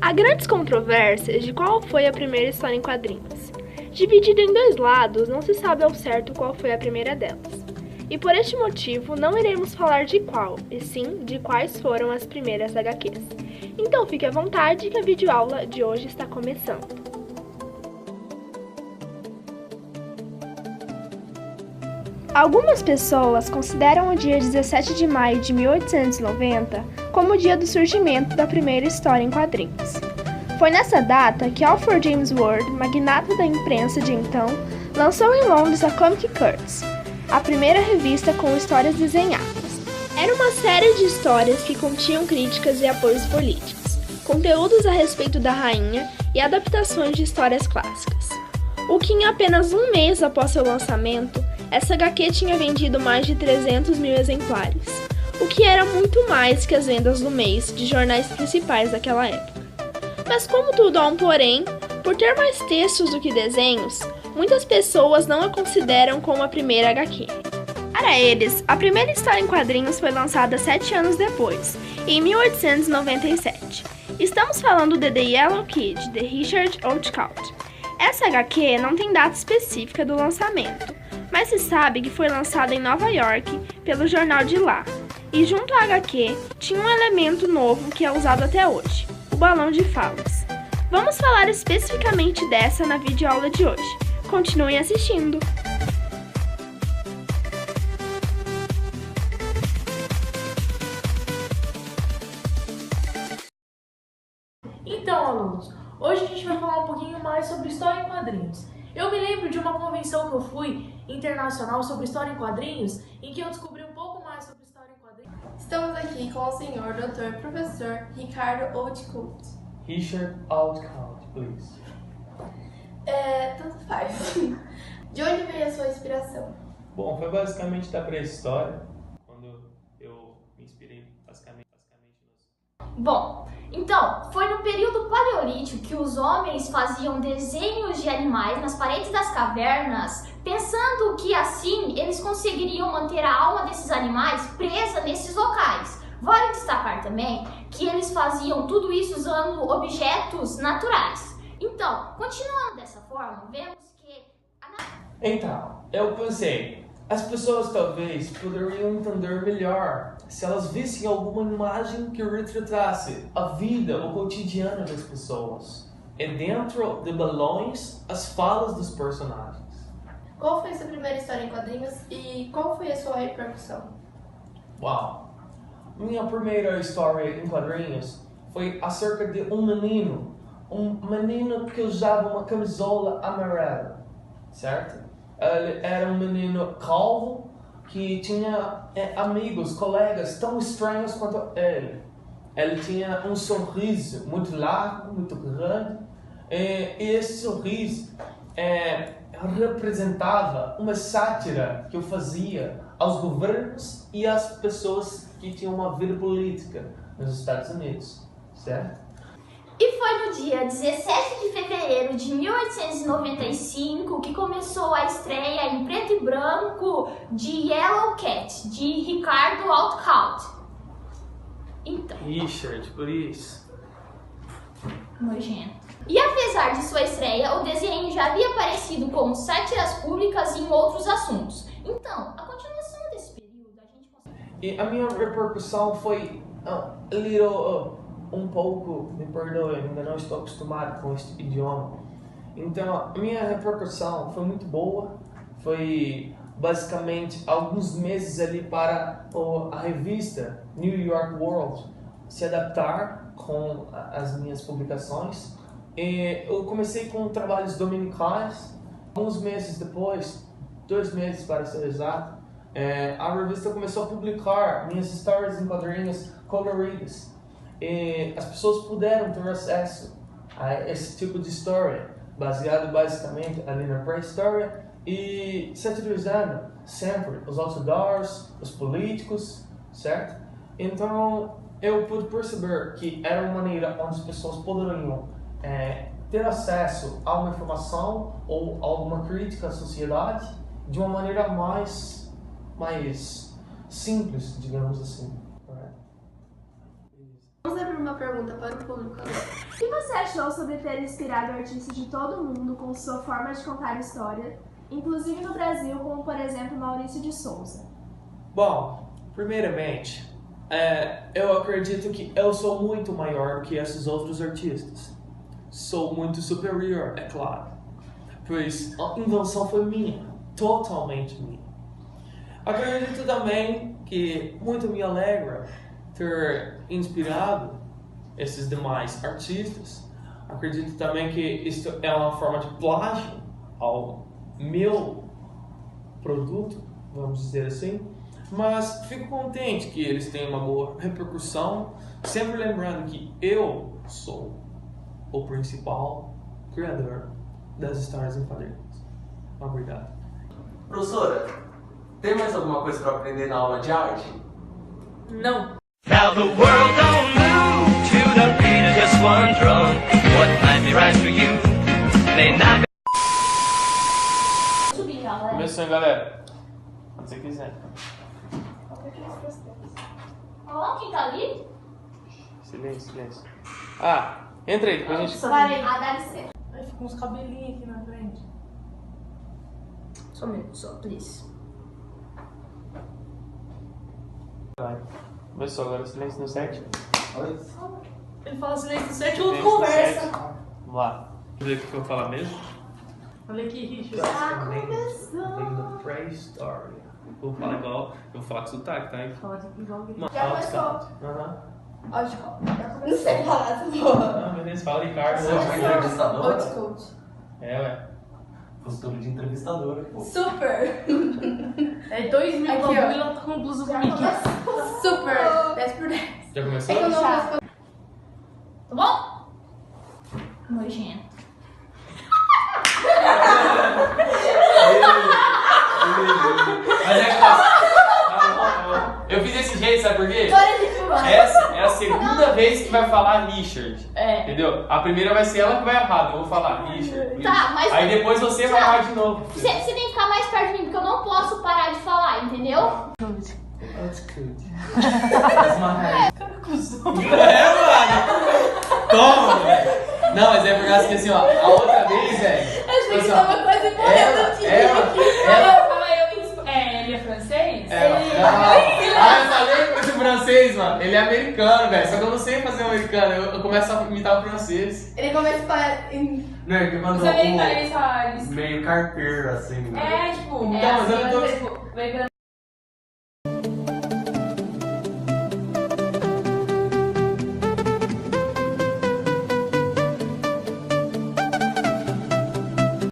Há grandes controvérsias de qual foi a primeira história em quadrinhos. Dividida em dois lados, não se sabe ao certo qual foi a primeira delas. E por este motivo, não iremos falar de qual, e sim de quais foram as primeiras HQs. Então fique à vontade que a videoaula de hoje está começando. Algumas pessoas consideram o dia 17 de maio de 1890 como o dia do surgimento da primeira história em quadrinhos. Foi nessa data que Alfred James Ward, magnata da imprensa de então, lançou em Londres a Comic Curtis, a primeira revista com histórias desenhadas. Era uma série de histórias que continham críticas e apoios políticos, conteúdos a respeito da rainha e adaptações de histórias clássicas. O que em apenas um mês após seu lançamento, essa HQ tinha vendido mais de 300 mil exemplares, o que era muito mais que as vendas do mês de jornais principais daquela época. Mas como tudo há um porém, por ter mais textos do que desenhos, muitas pessoas não a consideram como a primeira HQ. Para eles, a primeira história em quadrinhos foi lançada 7 anos depois, em 1897. Estamos falando de The Yellow Kid, de Richard Outcault. Essa HQ não tem data específica do lançamento, mas se sabe que foi lançada em Nova York pelo jornal de lá. E junto à HQ tinha um elemento novo que é usado até hoje, o balão de falas. Vamos falar especificamente dessa na videoaula de hoje. Continuem assistindo! Então, alunos, hoje a gente vai falar um pouquinho mais sobre história em quadrinhos. Eu me lembro de uma convenção que eu fui internacional sobre história em quadrinhos, em que eu descobri um pouco mais sobre história em quadrinhos. Estamos aqui com o senhor Dr. Professor Ricardo Outcault. Richard Outcault, please. Tanto faz. De onde veio a sua inspiração? Bom, foi basicamente da pré-história, quando eu me inspirei basicamente nos... Bom, então, foi no período paleolítico que os homens faziam desenhos de animais nas paredes das cavernas, pensando que assim eles conseguiriam manter a alma desses animais presa nesses locais. Vale destacar também que eles faziam tudo isso usando objetos naturais. Então, continuando dessa forma, vemos que... Então, eu pensei, as pessoas talvez poderiam entender melhor se elas vissem alguma imagem que retratasse a vida, o cotidiano das pessoas. E dentro de balões, as falas dos personagens. Qual foi a sua primeira história em quadrinhos e qual foi a sua repercussão? Uau! Minha primeira história em quadrinhos foi acerca de um menino que usava uma camisola amarela, certo? Ele era um menino calvo que tinha amigos, colegas tão estranhos quanto ele. Ele tinha um sorriso muito largo, muito grande, e esse sorriso representava uma sátira que eu fazia aos governos e às pessoas que tinham uma vida política nos Estados Unidos, certo? E foi no dia 17 de fevereiro de 1895 que começou a estreia em preto e branco de Yellow Cat, de Ricardo Outcault. Então, Richard, por isso. nojento. E apesar de sua estreia, o desenho já havia aparecido como sátiras públicas e em outros assuntos. Então, a continuação desse período a gente consegue... E a minha repercussão foi um pouco, me perdoe, ainda não estou acostumado com este idioma. Então, a minha repercussão foi muito boa. Foi basicamente alguns meses ali para a revista New York World se adaptar com as minhas publicações. E eu comecei com trabalhos dominicais. Alguns meses depois, 2 meses para ser exato, a revista começou a publicar minhas histórias em quadrinhos coloridas. E as pessoas puderam ter acesso a esse tipo de história, baseado basicamente ali na pré-história e satirizando sempre os outdoors, os políticos, certo? Então eu pude perceber que era uma maneira onde as pessoas poderiam ter acesso a uma informação ou alguma crítica à sociedade de uma maneira mais simples, digamos assim. Vamos abrir uma pergunta para o público agora. Que você achou sobre ter inspirado artistas de todo o mundo com sua forma de contar história, inclusive no Brasil, como por exemplo Maurício de Souza? Bom, primeiramente, eu acredito que eu sou muito maior do que esses outros artistas. Sou muito superior, é claro, pois a invenção foi minha, totalmente minha. Acredito também que muito me alegra ter inspirado esses demais artistas. Acredito também que isso é uma forma de plágio ao meu produto, vamos dizer assim. Mas fico contente que eles tenham uma boa repercussão, sempre lembrando que eu sou o principal criador das histórias em quadrinhos. Obrigado. Professora, tem mais alguma coisa para aprender na aula de arte? Não. Now the world don't move to the beat of just one drum. What might be right for you may not be. Subir, galera. Começando, galera. Quando você quiser. Ó, quem tá ali? Silêncio, silêncio. Ah, entra aí, depois a gente... Parei. Ah, dá licença. Aí fica uns cabelinhos aqui na frente. Só um minuto, só, please. Vai. Começou agora, silêncio no 7. Ele fala silêncio 7 e o outro Silêncio no conversa. 7. Vamos lá. Deixa eu ver o que eu vou falar mesmo. Olha aqui, Richard. Vem do pré-história. Vou falar igual, eu vou falar com sotaque, tá? Fala igual que Já começou. Aham. Old Coach. Não sei falar essa porra. Não, beleza, fala Ricardo. Entrevistadora? Old Coach. Ué. Postura de entrevistadora, pô. Super. É 2.000 Aqui, ó. bagulho e ela tá com blusa Já comigo. começou. Super. 10 por 10. Já começou? É que eu não Já. respondo. Tá bom? Nojento. Mas é que tá. Eu fiz desse jeito, sabe por quê? Essa é a segunda vez que vai falar Richard. É. Entendeu? A primeira vai ser ela que vai errado. Eu vou falar Richard. Tá, mas- Aí depois você vai errar de novo. Você tem que ficar mais perto de mim, porque eu não posso parar de falar, entendeu? É, mano. Toma, velho. Não, mas é por causa que assim, ó, a outra vez, velho. Achei que tava quase morrendo. ela. Ele é francês? Eu falei com esse francês, mano. Ele é americano, velho. Só que eu não sei fazer americano. Eu começo a imitar o francês. Ele começa a falar em... Não, é que mandou Os americanos, eles falam. meio carteiro, assim. É, tipo... Então, mas eu não tô- americano